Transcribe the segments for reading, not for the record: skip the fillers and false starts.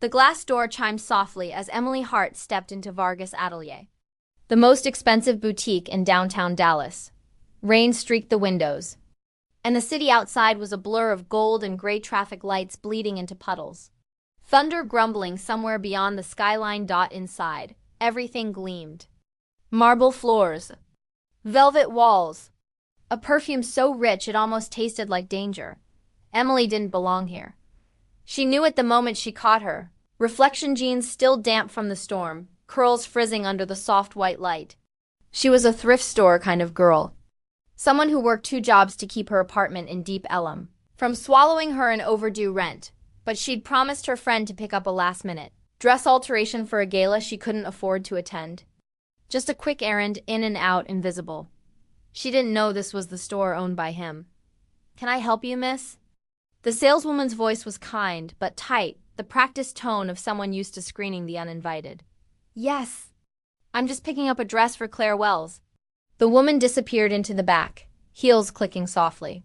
The glass door chimed softly as Emily Hart stepped into Vargas Atelier, the most expensive boutique in downtown Dallas. Rain streaked the windows, and the city outside was a blur of gold and gray traffic lights bleeding into puddles. Thunder grumbling somewhere beyond the skyline. Inside, everything gleamed. Marble floors, velvet walls, a perfume so rich it almost tasted like danger. Emily didn't belong here. She knew it the moment she caught her. Reflection jeans still damp from the storm, curls frizzing under the soft white light. She was a thrift store kind of girl. Someone who worked 2 jobs to keep her apartment in Deep Ellum from swallowing her an overdue rent. But she'd promised her friend to pick up a last-minute dress alteration for a gala she couldn't afford to attend. Just a quick errand, in and out, invisible. She didn't know this was the store owned by him. "Can I help you, miss?" The saleswoman's voice was kind, but tight, the practiced tone of someone used to screening the uninvited. "Yes. I'm just picking up a dress for Claire Wells." The woman disappeared into the back, heels clicking softly.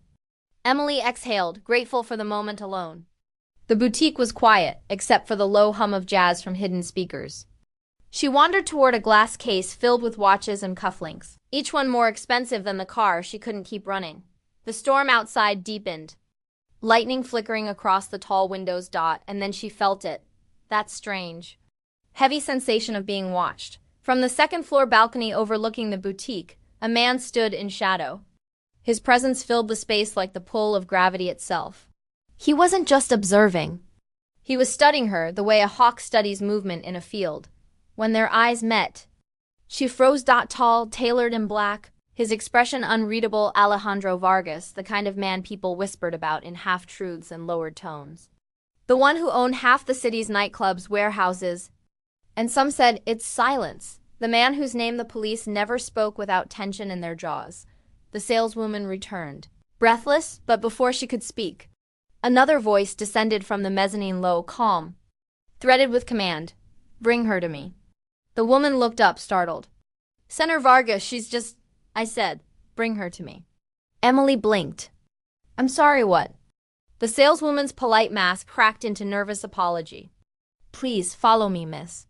Emily exhaled, grateful for the moment alone. The boutique was quiet, except for the low hum of jazz from hidden speakers. She wandered toward a glass case filled with watches and cufflinks, each one more expensive than the car she couldn't keep running. The storm outside deepened, lightning flickering across the tall windows. And then she felt it. That strange, heavy sensation of being watched. From the second-floor balcony overlooking the boutique, a man stood in shadow. His presence filled the space like the pull of gravity itself. He wasn't just observing. He was studying her the way a hawk studies movement in a field. When their eyes met, she froze. Tall, tailored in black, his expression unreadable. Alejandro Vargas, the kind of man people whispered about in half-truths and lowered tones. The one who owned half the city's nightclubs, warehouses, and some said it's silence. The man whose name the police never spoke without tension in their jaws. The saleswoman returned, breathless, but before she could speak, another voice descended from the mezzanine, low, calm, threaded with command. "Bring her to me." The woman looked up, startled. "Senator Vargas, she's just—" "I said, bring her to me." Emily blinked. "I'm sorry, what?" The saleswoman's polite mask cracked into nervous apology. "Please, follow me, miss."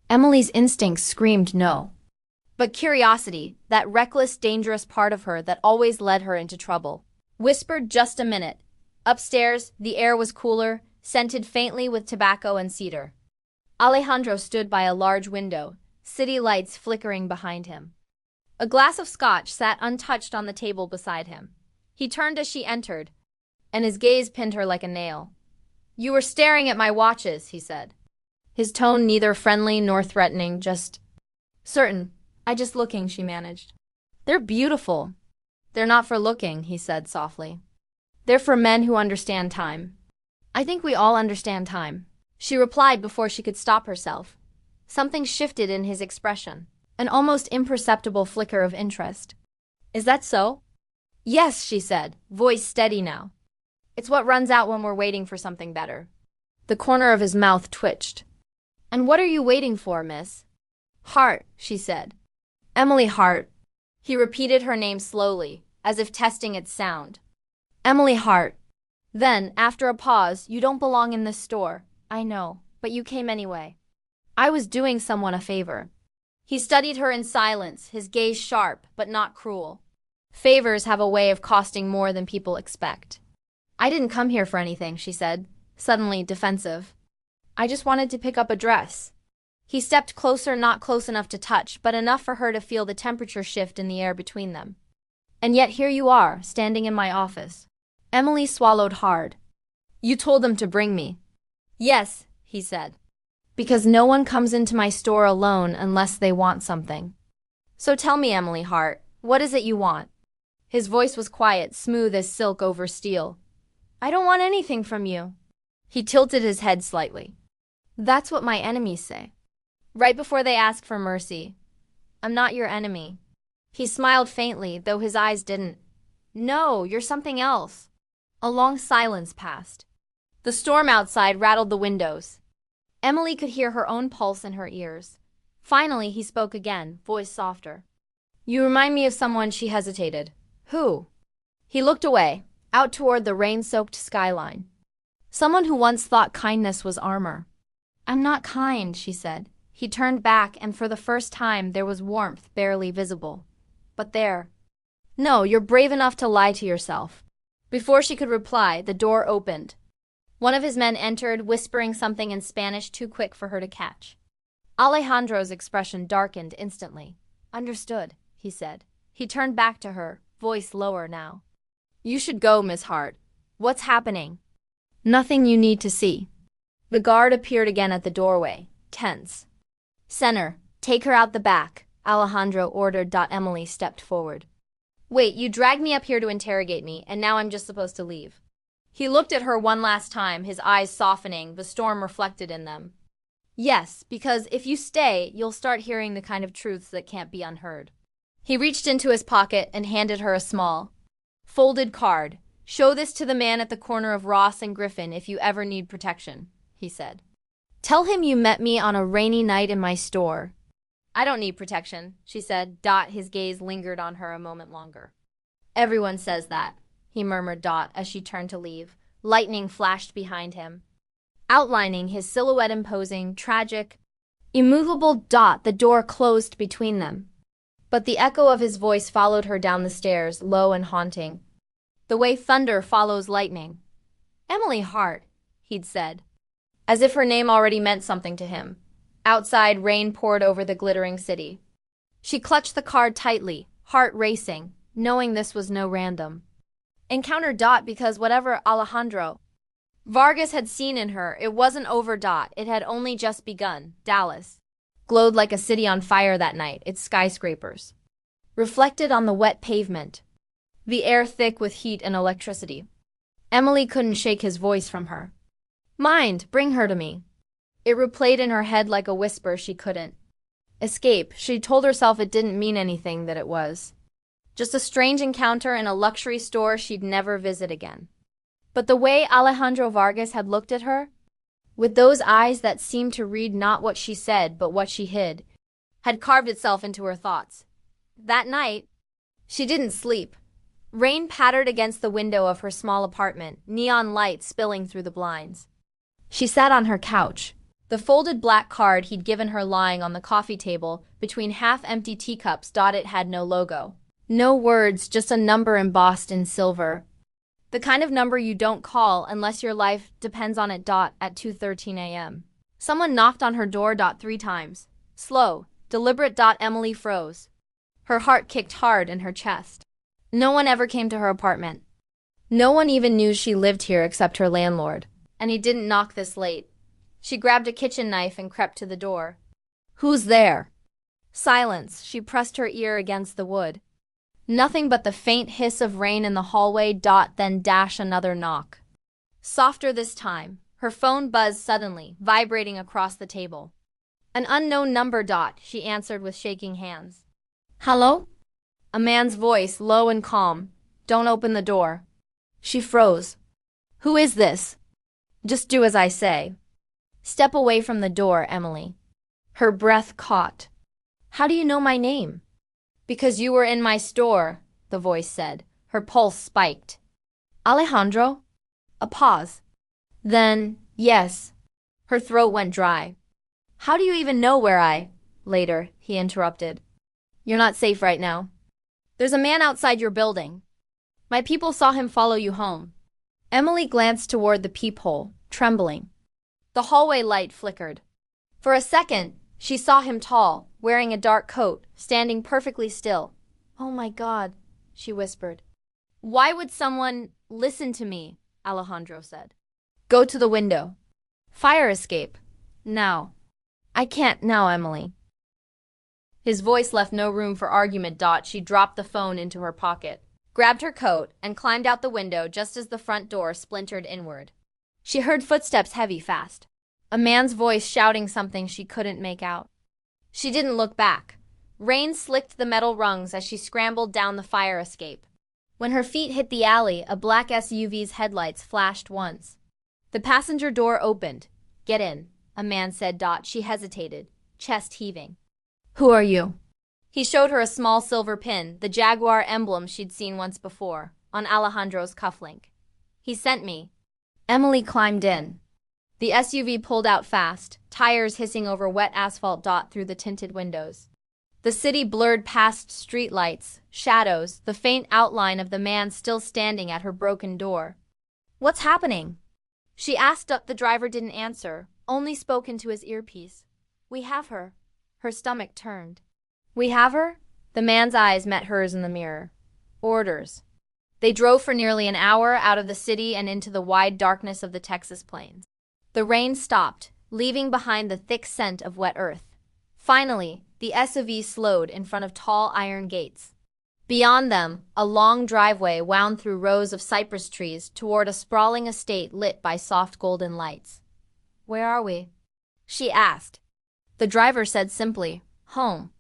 Emily's instincts screamed no. But curiosity, that reckless, dangerous part of her that always led her into trouble, whispered, "Just a minute." Upstairs, the air was cooler, scented faintly with tobacco and cedar. Alejandro stood by a large window, city lights flickering behind him. A glass of scotch sat untouched on the table beside him. He turned as she entered, and his gaze pinned her like a nail. "You were staring at my watches," he said. His tone neither friendly nor threatening, just certain. "I just looking," she managed. "They're beautiful." "They're not for looking," he said softly. "They're for men who understand time." "I think we all understand time," she replied before she could stop herself. Something shifted in his expression, an almost imperceptible flicker of interest. "Is that so?" "Yes," she said, voice steady now. "It's what runs out when we're waiting for something better." The corner of his mouth twitched. "And what are you waiting for, miss?" "Hart," she said. "Emily Hart." He repeated her name slowly, as if testing its sound. "Emily Hart." Then, after a pause, "You don't belong in this store. I know, but you came anyway." "I was doing someone a favor." He studied her in silence, his gaze sharp, but not cruel. Favors have a way of costing more than people expect. "I didn't come here for anything," she said, suddenly defensive. "I just wanted to pick up a dress." He stepped closer, not close enough to touch, but enough for her to feel the temperature shift in the air between them. "And yet here you are, standing in my office." Emily swallowed hard. "You told them to bring me." "Yes," he said. "Because no one comes into my store alone unless they want something. So tell me, Emily Hart, what is it you want?" His voice was quiet, smooth as silk over steel. "I don't want anything from you." He tilted his head slightly. "That's what my enemies say. Right before they ask for mercy. I'm not your enemy." He smiled faintly, though his eyes didn't. "No, you're something else." A long silence passed. The storm outside rattled the windows. Emily could hear her own pulse in her ears. Finally, he spoke again, voice softer. "You remind me of someone." She hesitated. "Who?" He looked away, out toward the rain-soaked skyline. "Someone who once thought kindness was armor." I'm not kind, she said. He turned back, and for the first time there was warmth barely visible. But there. No, you're brave enough to lie to yourself. Before she could reply, the door opened. One of his men entered, whispering something in Spanish too quick for her to catch. Alejandro's expression darkened instantly. Understood, he said. He turned back to her, voice lower now. You should go, Miss Hart. What's happening? Nothing you need to see. The guard appeared again at the doorway, tense. Senor, take her out the back, Alejandro ordered. Emily stepped forward. Wait, you dragged me up here to interrogate me, and now I'm just supposed to leave. He looked at her one last time, his eyes softening, the storm reflected in them. Yes, because if you stay, you'll start hearing the kind of truths that can't be unheard. He reached into his pocket and handed her a small, folded card. Show this to the man at the corner of Ross and Griffin if you ever need protection, he said. Tell him you met me on a rainy night in my store. I don't need protection, she said. His gaze lingered on her a moment longer. Everyone says that, he murmured. As she turned to leave, lightning flashed behind him, outlining his silhouette, imposing, tragic, immovable. The door closed between them. But the echo of his voice followed her down the stairs, low and haunting. The way thunder follows lightning. Emily Hart, he'd said, as if her name already meant something to him. Outside, rain poured over the glittering city. She clutched the card tightly, heart racing, knowing this was no random encounter. Because whatever Alejandro Vargas had seen in her, it wasn't over. It had only just begun. Dallas glowed like a city on fire that night, its skyscrapers reflected on the wet pavement, the air thick with heat and electricity. Emily couldn't shake his voice from her mind. Bring her to me. It replayed in her head like a whisper she couldn't escape. She told herself it didn't mean anything, that it was just a strange encounter in a luxury store she'd never visit again. But the way Alejandro Vargas had looked at her, with those eyes that seemed to read not what she said but what she hid, had carved itself into her thoughts. That night, she didn't sleep. Rain pattered against the window of her small apartment, neon light spilling through the blinds. She sat on her couch, the folded black card he'd given her lying on the coffee table between half-empty teacups. It had no logo, no words, just a number embossed in silver. The kind of number you don't call unless your life depends on it. At 2:13 a.m. Someone knocked on her door. 3 times. Slow, deliberate. Emily froze. Her heart kicked hard in her chest. No one ever came to her apartment. No one even knew she lived here except her landlord. And he didn't knock this late. She grabbed a kitchen knife and crept to the door. Who's there? Silence. She pressed her ear against the wood. Nothing but the faint hiss of rain in the hallway. Then another knock. Softer this time. Her phone buzzed suddenly, vibrating across the table. An unknown number. She answered with shaking hands. Hello? A man's voice, low and calm. Don't open the door. She froze. Who is this? Just do as I say. Step away from the door, Emily. Her breath caught. How do you know my name? Because you were in my store, the voice said. Her pulse spiked. Alejandro? A pause. Then, yes. Her throat went dry. How do you even know where I... Later, he interrupted. You're not safe right now. There's a man outside your building. My people saw him follow you home. Emily glanced toward the peephole, trembling. The hallway light flickered. For a second, she saw him tall, wearing a dark coat, standing perfectly still. Oh my God, she whispered. Why would someone listen to me? Alejandro said. Go to the window. Fire escape. Now. I can't now, Emily. His voice left no room for argument. She dropped the phone into her pocket, grabbed her coat, and climbed out the window just as the front door splintered inward. She heard footsteps heavy fast. A man's voice shouting something she couldn't make out. She didn't look back. Rain slicked the metal rungs as she scrambled down the fire escape. When her feet hit the alley, a black SUV's headlights flashed once. The passenger door opened. Get in, a man said. She hesitated, chest heaving. Who are you? He showed her a small silver pin, the Jaguar emblem she'd seen once before, on Alejandro's cufflink. He sent me. Emily climbed in. The SUV pulled out fast, tires hissing over wet asphalt through the tinted windows. The city blurred past streetlights, shadows, the faint outline of the man still standing at her broken door. "What's happening?" she asked. The driver didn't answer, only spoke into his earpiece. "We have her." Her stomach turned. "We have her?" The man's eyes met hers in the mirror. "Orders." They drove for nearly an hour out of the city and into the wide darkness of the Texas plains. The rain stopped, leaving behind the thick scent of wet earth. Finally, the SUV slowed in front of tall iron gates. Beyond them, a long driveway wound through rows of cypress trees toward a sprawling estate lit by soft golden lights. "Where are we?" she asked. The driver said simply, "Home."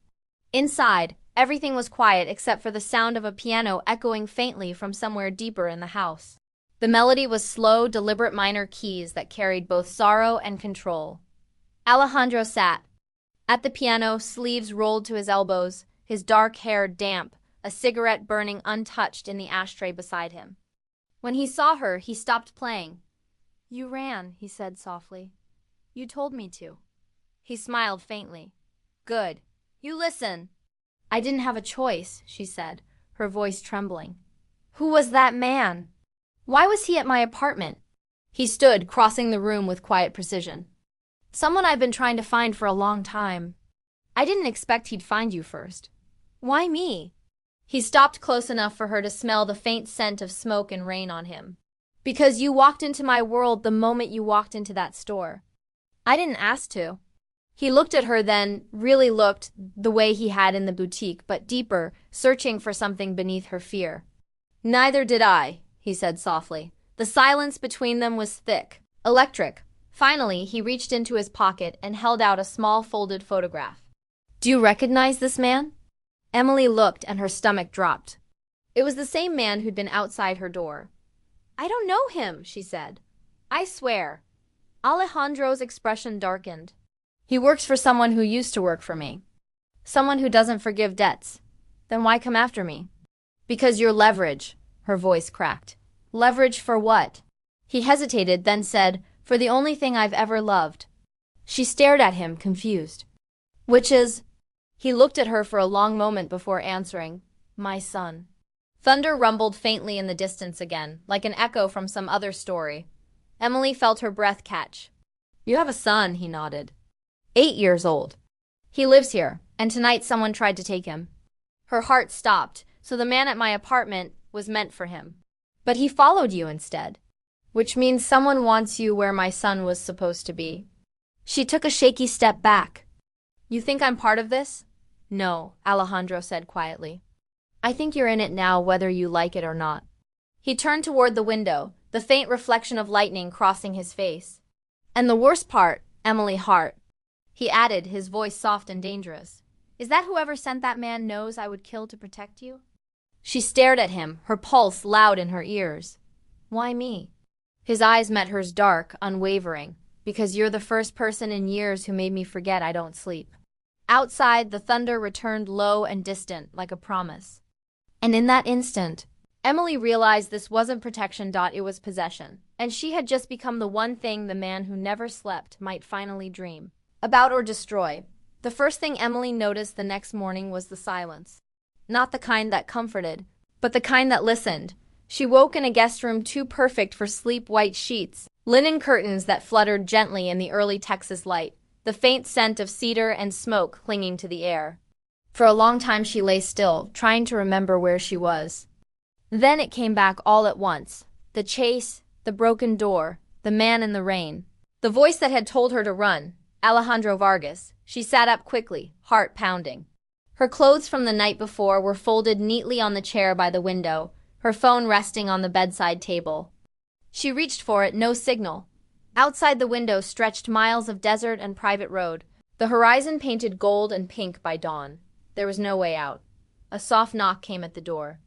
Inside, everything was quiet except for the sound of a piano echoing faintly from somewhere deeper in the house. The melody was slow, deliberate minor keys that carried both sorrow and control. Alejandro sat at the piano, sleeves rolled to his elbows, his dark hair damp, a cigarette burning untouched in the ashtray beside him. When he saw her, he stopped playing. "You ran," he said softly. "You told me to." He smiled faintly. "Good. You listen." "I didn't have a choice," she said, her voice trembling. "Who was that man? Why was he at my apartment?" He stood, crossing the room with quiet precision. "Someone I've been trying to find for a long time. I didn't expect he'd find you first." "Why me?" He stopped close enough for her to smell the faint scent of smoke and rain on him. "Because you walked into my world the moment you walked into that store. I didn't ask to." He looked at her then, really looked, the way he had in the boutique, but deeper, searching for something beneath her fear. "Neither did I," he said softly. The silence between them was thick, electric. Finally, he reached into his pocket and held out a small folded photograph. "Do you recognize this man?" Emily looked and her stomach dropped. It was the same man who'd been outside her door. "I don't know him," she said. "I swear." Alejandro's expression darkened. "He works for someone who used to work for me. Someone who doesn't forgive debts. Then why come after me?" "Because you're leverage," her voice cracked. "Leverage for what?" He hesitated, then said, "For the only thing I've ever loved." She stared at him, confused. "Which is?" He looked at her for a long moment before answering, "My son." Thunder rumbled faintly in the distance again, like an echo from some other story. Emily felt her breath catch. "You have a son," he nodded. 8 years old. He lives here, and tonight someone tried to take him." Her heart stopped, so the man at my apartment was meant for him. "But he followed you instead." "Which means someone wants you where my son was supposed to be." She took a shaky step back. "You think I'm part of this?" "No," Alejandro said quietly. "I think you're in it now whether you like it or not." He turned toward the window, the faint reflection of lightning crossing his face. "And the worst part, Emily Hart," he added, his voice soft and dangerous, "is that whoever sent that man knows I would kill to protect you." She stared at him, her pulse loud in her ears. "Why me?" His eyes met hers, dark, unwavering. "Because you're the first person in years who made me forget I don't sleep." Outside, the thunder returned low and distant, like a promise. And in that instant, Emily realized this wasn't protection. It was possession. And she had just become the one thing the man who never slept might finally dream about or destroy. The first thing Emily noticed the next morning was the silence. Not the kind that comforted, but the kind that listened. She woke in a guest room too perfect for sleep, white sheets, linen curtains that fluttered gently in the early Texas light, the faint scent of cedar and smoke clinging to the air. For a long time she lay still, trying to remember where she was. Then it came back all at once. The chase, the broken door, the man in the rain. The voice that had told her to run, Alejandro Vargas. She sat up quickly, heart pounding. Her clothes from the night before were folded neatly on the chair by the window, her phone resting on the bedside table. She reached for it, no signal. Outside the window stretched miles of desert and private road, the horizon painted gold and pink by dawn. There was no way out. A soft knock came at the door.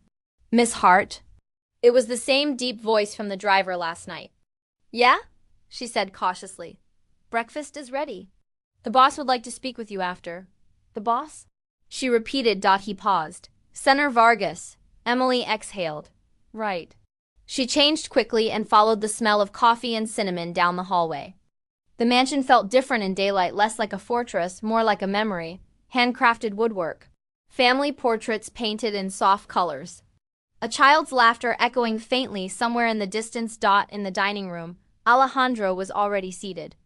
"Miss Hart?" It was the same deep voice from the driver last night. "Yeah?" she said cautiously. "Breakfast is ready. The boss would like to speak with you after." "The boss?" she repeated. He paused. "Senator Vargas." Emily exhaled. "Right." She changed quickly and followed the smell of coffee and cinnamon down the hallway. The mansion felt different in daylight, less like a fortress, more like a memory, handcrafted woodwork. Family portraits painted in soft colors. A child's laughter echoing faintly somewhere in the distance. In the dining room, Alejandro was already seated.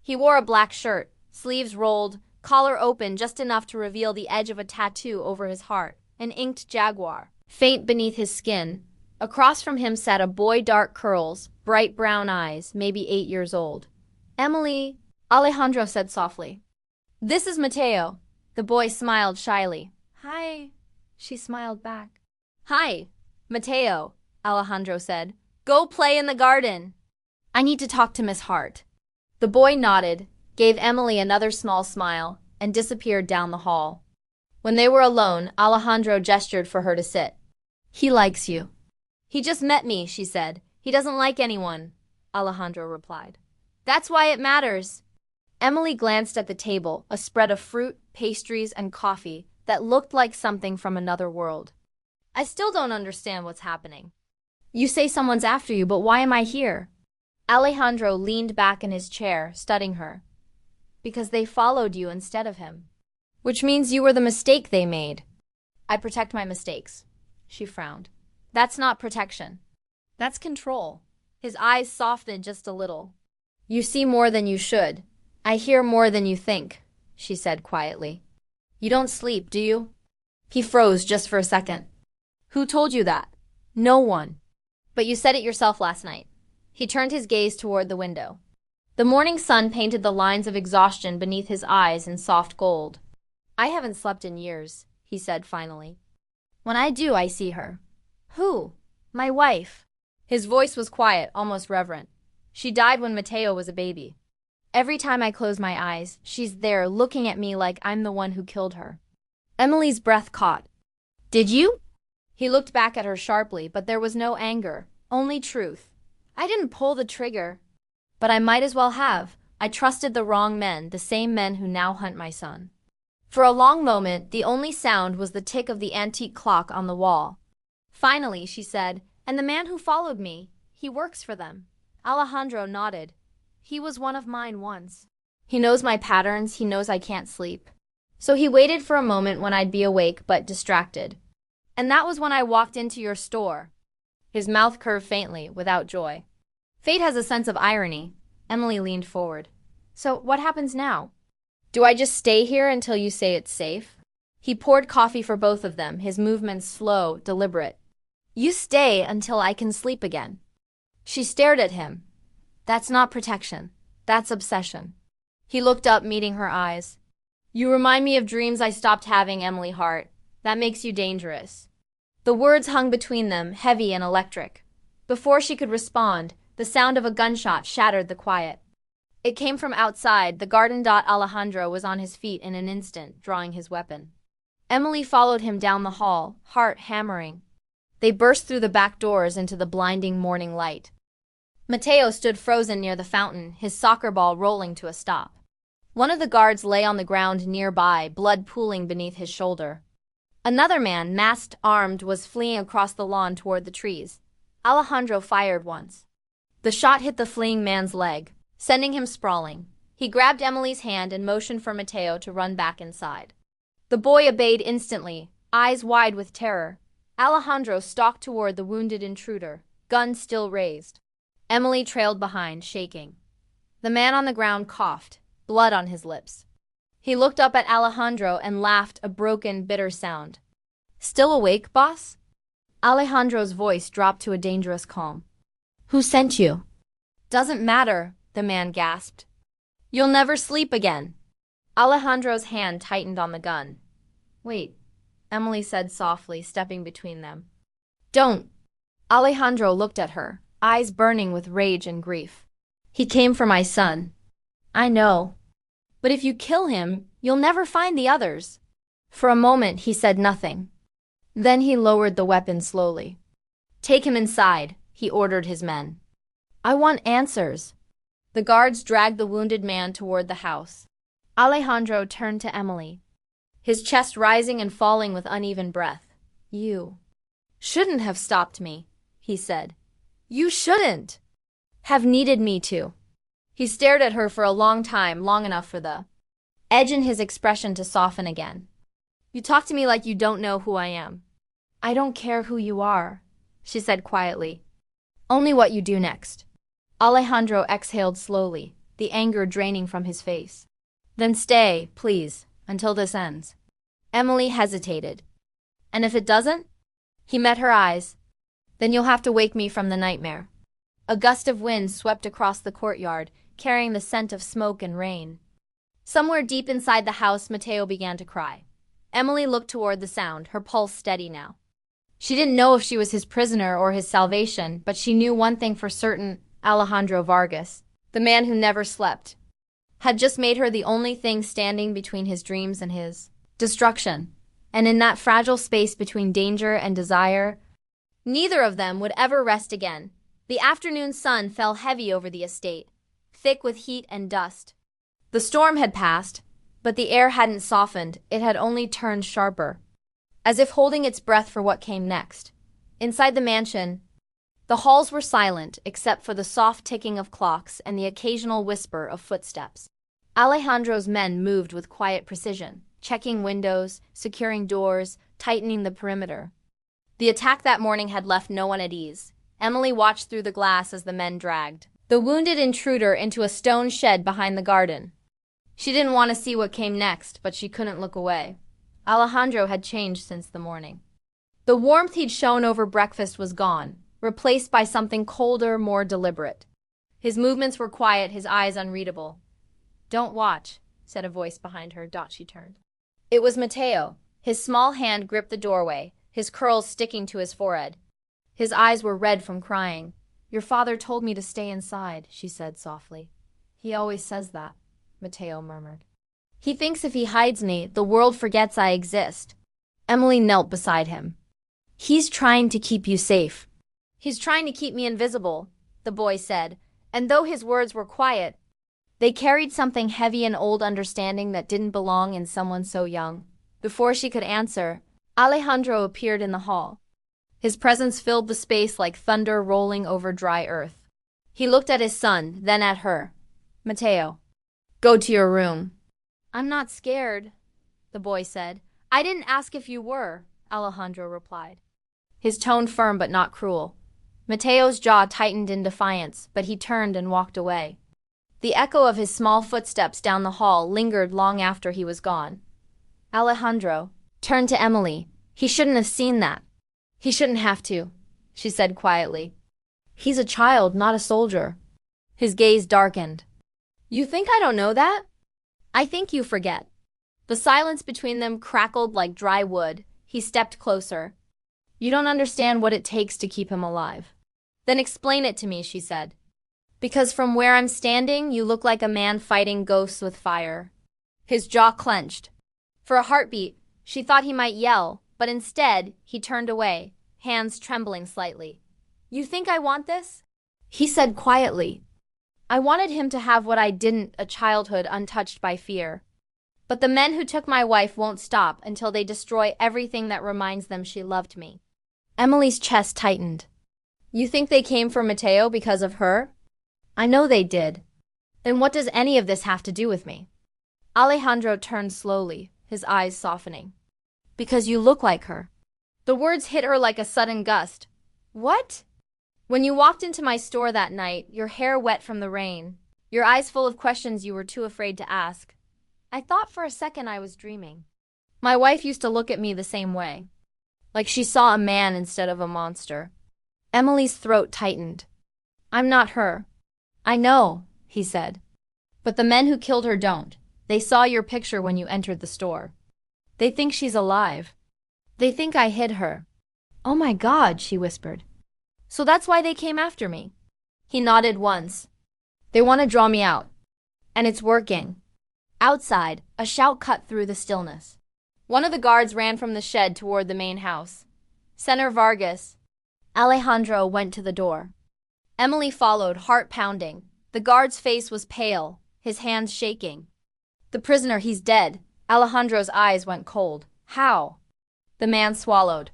He wore a black shirt, sleeves rolled, collar open just enough to reveal the edge of a tattoo over his heart, an inked jaguar, faint beneath his skin. Across from him sat a boy, dark curls, bright brown eyes, maybe 8 years old. Emily, Alejandro said softly. This is Mateo. The boy smiled shyly. Hi, she smiled back. Hi, Mateo, Alejandro said. Go play in the garden. I need to talk to Miss Hart. The boy nodded, gave Emily another small smile, and disappeared down the hall. When they were alone, Alejandro gestured for her to sit. He likes you. He just met me, she said. He doesn't like anyone, Alejandro replied. That's why it matters. Emily glanced at the table, a spread of fruit, pastries, and coffee that looked like something from another world. I still don't understand what's happening. You say someone's after you, but why am I here? Alejandro leaned back in his chair, studying her. Because they followed you instead of him. Which means you were the mistake they made. I protect my mistakes, she frowned. That's not protection. That's control. His eyes softened just a little. You see more than you should. I hear more than you think, she said quietly. You don't sleep, do you? He froze just for a second. Who told you that? No one. But you said it yourself last night. He turned his gaze toward the window. The morning sun painted the lines of exhaustion beneath his eyes in soft gold. I haven't slept in years, he said finally. When I do, I see her. Who? My wife. His voice was quiet, almost reverent. She died when Mateo was a baby. Every time I close my eyes, she's there looking at me like I'm the one who killed her. Emily's breath caught. Did you? He looked back at her sharply, but there was no anger, only truth. I didn't pull the trigger. But I might as well have. I trusted the wrong men, the same men who now hunt my son. For a long moment, the only sound was the tick of the antique clock on the wall. Finally, she said, and the man who followed me, he works for them. Alejandro nodded. He was one of mine once. He knows my patterns, he knows I can't sleep. So he waited for a moment when I'd be awake but distracted. And that was when I walked into your store. His mouth curved faintly, without joy. Fate has a sense of irony. Emily leaned forward. So what happens now? Do I just stay here until you say it's safe? He poured coffee for both of them, his movements slow, deliberate. You stay until I can sleep again. She stared at him. That's not protection. That's obsession. He looked up, meeting her eyes. You remind me of dreams I stopped having, Emily Hart. That makes you dangerous. The words hung between them, heavy and electric. Before she could respond, the sound of a gunshot shattered the quiet. It came from outside, the garden. Alejandro was on his feet in an instant, drawing his weapon. Emily followed him down the hall, heart hammering. They burst through the back doors into the blinding morning light. Mateo stood frozen near the fountain, his soccer ball rolling to a stop. One of the guards lay on the ground nearby, blood pooling beneath his shoulder. Another man, masked, armed, was fleeing across the lawn toward the trees. Alejandro fired once. The shot hit the fleeing man's leg, sending him sprawling. He grabbed Emily's hand and motioned for Mateo to run back inside. The boy obeyed instantly, eyes wide with terror. Alejandro stalked toward the wounded intruder, gun still raised. Emily trailed behind, shaking. The man on the ground coughed, blood on his lips. He looked up at Alejandro and laughed, a broken, bitter sound. Still awake, boss? Alejandro's voice dropped to a dangerous calm. Who sent you? Doesn't matter, the man gasped. You'll never sleep again. Alejandro's hand tightened on the gun. Wait, Emily said softly, stepping between them. Don't. Alejandro looked at her, eyes burning with rage and grief. He came for my son. I know. But if you kill him, you'll never find the others. For a moment, he said nothing. Then he lowered the weapon slowly. Take him inside, he ordered his men. I want answers. The guards dragged the wounded man toward the house. Alejandro turned to Emily, his chest rising and falling with uneven breath. You shouldn't have stopped me, he said. You shouldn't have needed me to. He stared at her for a long time, long enough for the edge in his expression to soften again. You talk to me like you don't know who I am. I don't care who you are, she said quietly. Only what you do next. Alejandro exhaled slowly, the anger draining from his face. Then stay, please, until this ends. Emily hesitated. And if it doesn't? He met her eyes. Then you'll have to wake me from the nightmare. A gust of wind swept across the courtyard, carrying the scent of smoke and rain. Somewhere deep inside the house, Mateo began to cry. Emily looked toward the sound, her pulse steady now. She didn't know if she was his prisoner or his salvation, but she knew one thing for certain: Alejandro Vargas, the man who never slept, had just made her the only thing standing between his dreams and his destruction. And in that fragile space between danger and desire, neither of them would ever rest again. The afternoon sun fell heavy over the estate, thick with heat and dust. The storm had passed, but the air hadn't softened, it had only turned sharper, as if holding its breath for what came next. Inside the mansion, the halls were silent except for the soft ticking of clocks and the occasional whisper of footsteps. Alejandro's men moved with quiet precision, checking windows, securing doors, tightening the perimeter. The attack that morning had left no one at ease. Emily watched through the glass as the men dragged the wounded intruder into a stone shed behind the garden. She didn't want to see what came next, but she couldn't look away. Alejandro had changed since the morning. The warmth he'd shown over breakfast was gone, replaced by something colder, more deliberate. His movements were quiet, his eyes unreadable. "Don't watch," said a voice behind her. She turned. It was Mateo. His small hand gripped the doorway, his curls sticking to his forehead. His eyes were red from crying. "Your father told me to stay inside," she said softly. "He always says that," Mateo murmured. "He thinks if he hides me, the world forgets I exist." Emily knelt beside him. "He's trying to keep you safe." "He's trying to keep me invisible," the boy said, and though his words were quiet, they carried something heavy, an old understanding that didn't belong in someone so young. Before she could answer, Alejandro appeared in the hall. His presence filled the space like thunder rolling over dry earth. He looked at his son, then at her. "Mateo, go to your room." "I'm not scared," the boy said. "I didn't ask if you were," Alejandro replied, his tone firm but not cruel. Mateo's jaw tightened in defiance, but he turned and walked away. The echo of his small footsteps down the hall lingered long after he was gone. Alejandro turned to Emily. "He shouldn't have seen that." "He shouldn't have to," she said quietly. "He's a child, not a soldier." His gaze darkened. "You think I don't know that?" "I think you forget." The silence between them crackled like dry wood. He stepped closer. "You don't understand what it takes to keep him alive." "Then explain it to me," she said. "Because from where I'm standing, you look like a man fighting ghosts with fire." His jaw clenched. For a heartbeat, she thought he might yell, but instead, he turned away, hands trembling slightly. "You think I want this?" he said quietly. "I wanted him to have what I didn't, a childhood untouched by fear. But the men who took my wife won't stop until they destroy everything that reminds them she loved me." Emily's chest tightened. "You think they came for Mateo because of her?" "I know they did." "Then what does any of this have to do with me?" Alejandro turned slowly, his eyes softening. "Because you look like her." The words hit her like a sudden gust. "What?" "When you walked into my store that night, your hair wet from the rain, your eyes full of questions you were too afraid to ask, I thought for a second I was dreaming. My wife used to look at me the same way, like she saw a man instead of a monster." Emily's throat tightened. "I'm not her." "I know," he said. "But the men who killed her don't. They saw your picture when you entered the store. They think she's alive. They think I hid her." "Oh my God," she whispered. "So that's why they came after me?" He nodded once. "They want to draw me out. And it's working." Outside, a shout cut through the stillness. One of the guards ran from the shed toward the main house. "Señor Vargas." Alejandro went to the door. Emily followed, heart pounding. The guard's face was pale, his hands shaking. "The prisoner, he's dead." Alejandro's eyes went cold. "How?" The man swallowed.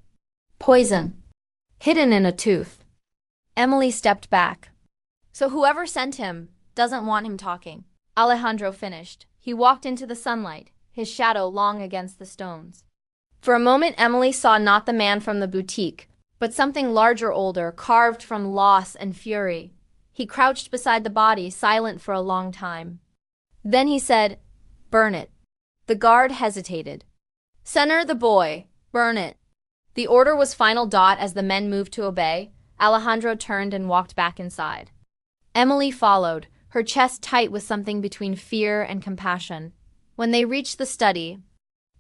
"Poison. Hidden in a tooth." Emily stepped back. "So whoever sent him, Doesn't want him talking. Alejandro finished. He walked into the sunlight, his shadow long against the stones. For a moment Emily saw not the man from the boutique, but something larger, older, carved from loss and fury. He crouched beside the body, silent for a long time. Then he said, "Burn it." The guard hesitated. "Center the boy. Burn it." The order was final. As the men moved to obey, Alejandro turned and walked back inside. Emily followed, her chest tight with something between fear and compassion. When they reached the study,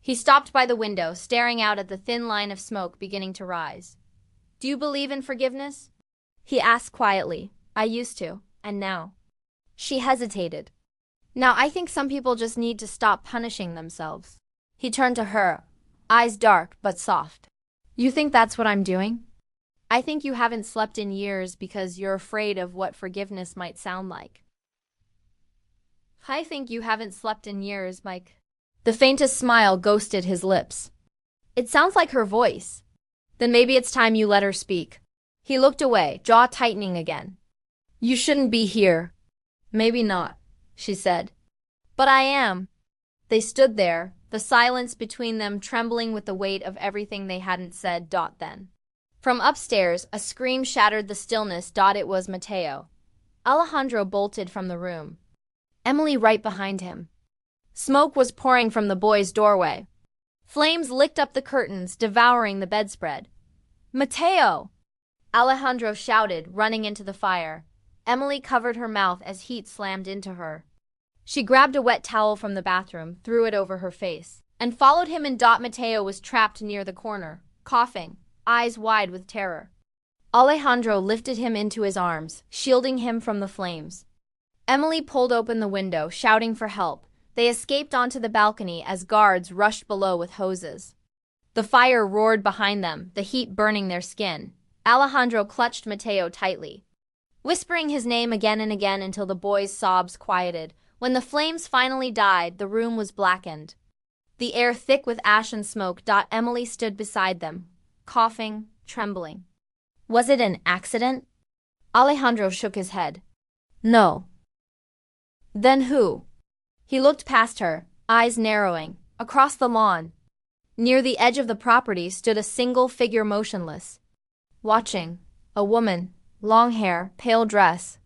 he stopped by the window, staring out at the thin line of smoke beginning to rise. "Do you believe in forgiveness?" he asked quietly. "I used to, and now." She hesitated. "Now I think some people just need to stop punishing themselves." He turned to her, eyes dark but soft. "You think that's what I'm doing?" "I think you haven't slept in years because you're afraid of what forgiveness might sound like." "I think you haven't slept in years, Mike." The faintest smile ghosted his lips. "It sounds like her voice." "Then maybe it's time you let her speak." He looked away, jaw tightening again. "You shouldn't be here." "Maybe not," she said. "But I am." They stood there, the silence between them trembling with the weight of everything they hadn't said. Then, from upstairs, a scream shattered the stillness. It was Mateo. Alejandro bolted from the room, Emily right behind him. Smoke was pouring from the boy's doorway. Flames licked up the curtains, devouring the bedspread. "Mateo!" Alejandro shouted, running into the fire. Emily covered her mouth as heat slammed into her. She grabbed a wet towel from the bathroom, threw it over her face, and followed him in. Mateo was trapped near the corner, coughing, eyes wide with terror. Alejandro lifted him into his arms, shielding him from the flames. Emily pulled open the window, shouting for help. They escaped onto the balcony as guards rushed below with hoses. The fire roared behind them, the heat burning their skin. Alejandro clutched Mateo tightly, whispering his name again and again until the boy's sobs quieted. When the flames finally died, the room was blackened, the air thick with ash and smoke. Emily stood beside them, coughing, trembling. "Was it an accident?" Alejandro shook his head. "No." "Then who?" He looked past her, eyes narrowing. Across the lawn, near the edge of the property, stood a single figure motionless, watching. A woman, long hair, pale dress,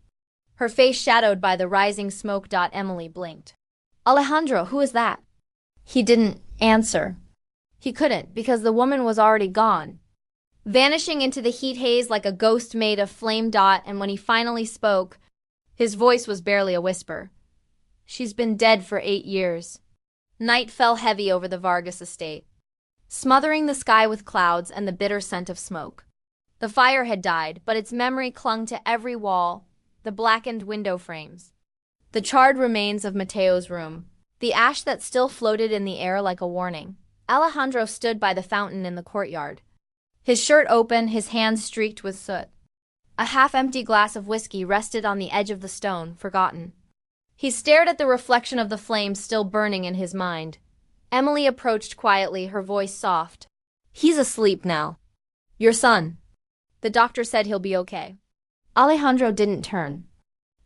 her face shadowed by the rising smoke. Emily blinked. "Alejandro, who is that?" He didn't answer. He couldn't, because the woman was already gone, vanishing into the heat haze like a ghost made of flame. And when he finally spoke, his voice was barely a whisper. "She's been dead for 8 years." Night fell heavy over the Vargas estate, smothering the sky with clouds and the bitter scent of smoke. The fire had died, but its memory clung to every wall, the blackened window frames, the charred remains of Mateo's room, the ash that still floated in the air like a warning. Alejandro stood by the fountain in the courtyard, his shirt open, his hands streaked with soot. A half-empty glass of whiskey rested on the edge of the stone, forgotten. He stared at the reflection of the flames still burning in his mind. Emily approached quietly, her voice soft. "He's asleep now. Your son. The doctor said he'll be okay." Alejandro didn't turn.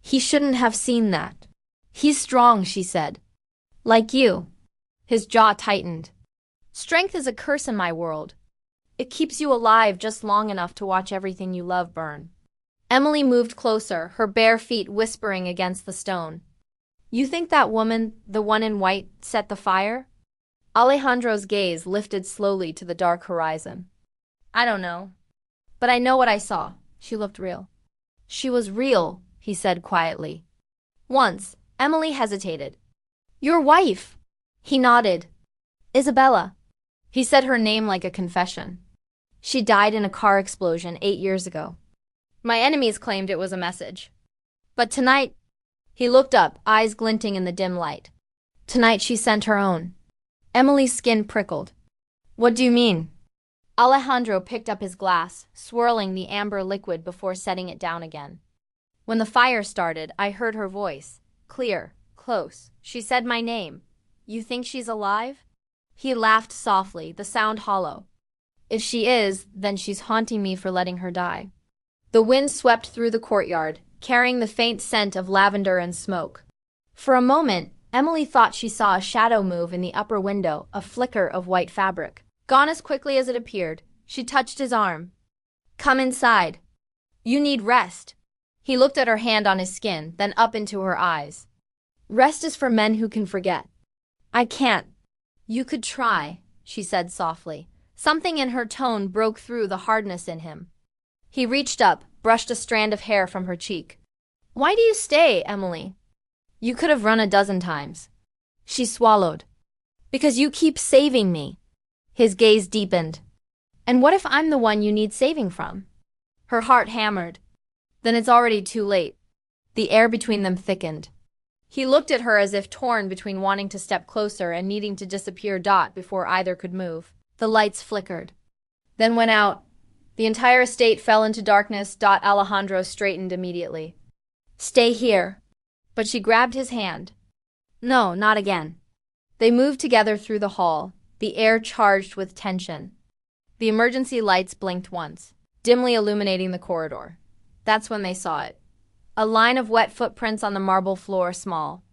"He shouldn't have seen that. He's strong," she said. "Like you." His jaw tightened. "Strength is a curse in my world. It keeps you alive just long enough to watch everything you love burn." Emily moved closer, her bare feet whispering against the stone. "You think that woman, the one in white, set the fire?" Alejandro's gaze lifted slowly to the dark horizon. "I don't know. But I know what I saw. She looked real." "She was real," he said quietly. "Once." Emily hesitated. "Your wife." He nodded. "Isabella." He said her name like a confession. "She died in a car explosion 8 years ago. My enemies claimed it was a message. But tonight..." He looked up, eyes glinting in the dim light. "Tonight she sent her own." Emily's skin prickled. "What do you mean?" Alejandro picked up his glass, swirling the amber liquid before setting it down again. "When the fire started, I heard her voice. Clear, close. She said my name. You think she's alive?" He laughed softly, the sound hollow. "If she is, then she's haunting me for letting her die." The wind swept through the courtyard, carrying the faint scent of lavender and smoke. For a moment, Emily thought she saw a shadow move in the upper window, a flicker of white fabric. Gone as quickly as it appeared, she touched his arm. "Come inside. You need rest." He looked at her hand on his skin, then up into her eyes. "Rest is for men who can forget. I can't." "You could try," she said softly. Something in her tone broke through the hardness in him. He reached up, brushed a strand of hair from her cheek. "Why do you stay, Emily? You could have run a dozen times." She swallowed. "Because you keep saving me." His gaze deepened. "And what if I'm the one you need saving from?" Her heart hammered. "Then it's already too late." The air between them thickened. He looked at her as if torn between wanting to step closer and needing to disappear before either could move. The lights flickered, then went out. The entire estate fell into darkness. Alejandro straightened immediately. "Stay here." But she grabbed his hand. "No, not again." They moved together through the hall, the air charged with tension. The emergency lights blinked once, dimly illuminating the corridor. That's when they saw it. A line of wet footprints on the marble floor, small,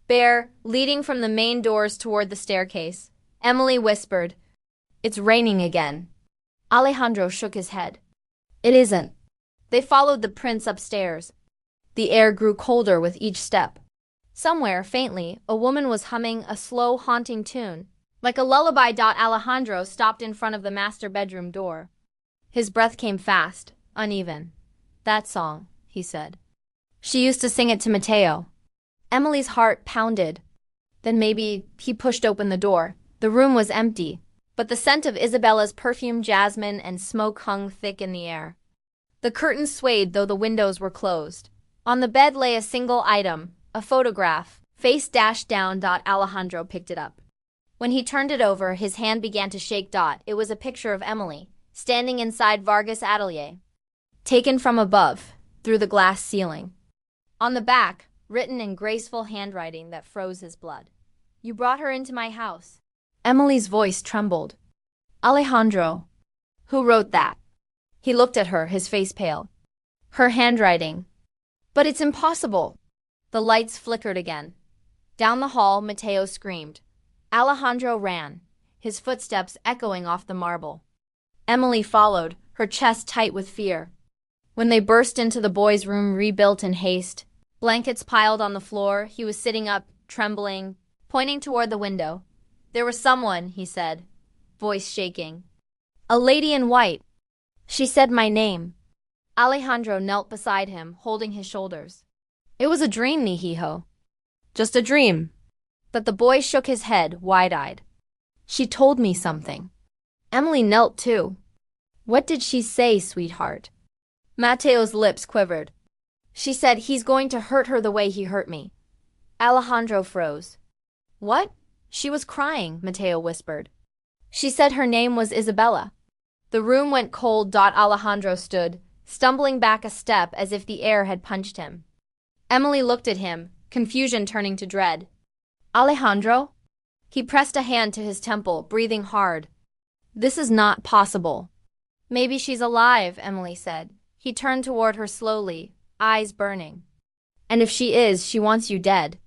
bare, leading from the main doors toward the staircase. Emily whispered, "It's raining again." Alejandro shook his head. "It isn't." They followed the prints upstairs. The air grew colder with each step. Somewhere, faintly, a woman was humming a slow, haunting tune. Like a lullaby. Alejandro stopped in front of the master bedroom door. His breath came fast, uneven. "That song," he said. "She used to sing it to Mateo." Emily's heart pounded. Then maybe he pushed open the door. The room was empty, but the scent of Isabella's perfumed jasmine and smoke hung thick in the air. The curtains swayed though the windows were closed. On the bed lay a single item, a photograph, face dashed down. Alejandro picked it up. When he turned it over, his hand began to shake. It was a picture of Emily, standing inside Vargas' atelier, taken from above, through the glass ceiling. On the back, written in graceful handwriting that froze his blood, "You brought her into my house." Emily's voice trembled. "Alejandro, who wrote that?" He looked at her, his face pale. "Her handwriting." "But it's impossible." The lights flickered again. Down the hall, Mateo screamed. Alejandro ran, his footsteps echoing off the marble. Emily followed, her chest tight with fear. When they burst into the boy's room, rebuilt in haste, blankets piled on the floor, he was sitting up, trembling, pointing toward the window. "There was someone," he said, voice shaking. "A lady in white. She said my name." Alejandro knelt beside him, holding his shoulders. "It was a dream, mijijo." "Just a dream." But the boy shook his head, wide-eyed. "She told me something." Emily knelt too. "What did she say, sweetheart?" Mateo's lips quivered. "She said he's going to hurt her the way he hurt me." Alejandro froze. "What?" "She was crying," Mateo whispered. "She said her name was Isabella." The room went cold. Alejandro stood, stumbling back a step as if the air had punched him. Emily looked at him, confusion turning to dread. "Alejandro?" He pressed a hand to his temple, breathing hard. "This is not possible." "Maybe she's alive," Emily said. He turned toward her slowly, eyes burning. "And if she is, she wants you dead."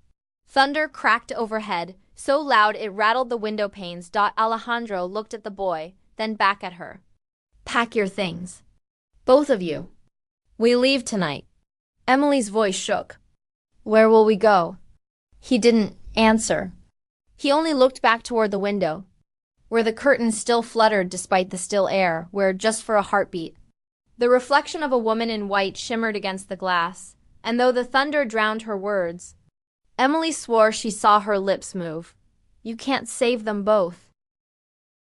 Thunder cracked overhead, so loud it rattled the window panes. Alejandro looked at the boy, then back at her. "Pack your things. Both of you. We leave tonight." Emily's voice shook. "Where will we go?" He didn't answer. He only looked back toward the window, where the curtains still fluttered despite the still air, where, just for a heartbeat, the reflection of a woman in white shimmered against the glass, and though the thunder drowned her words, Emily swore she saw her lips move. "You can't save them both."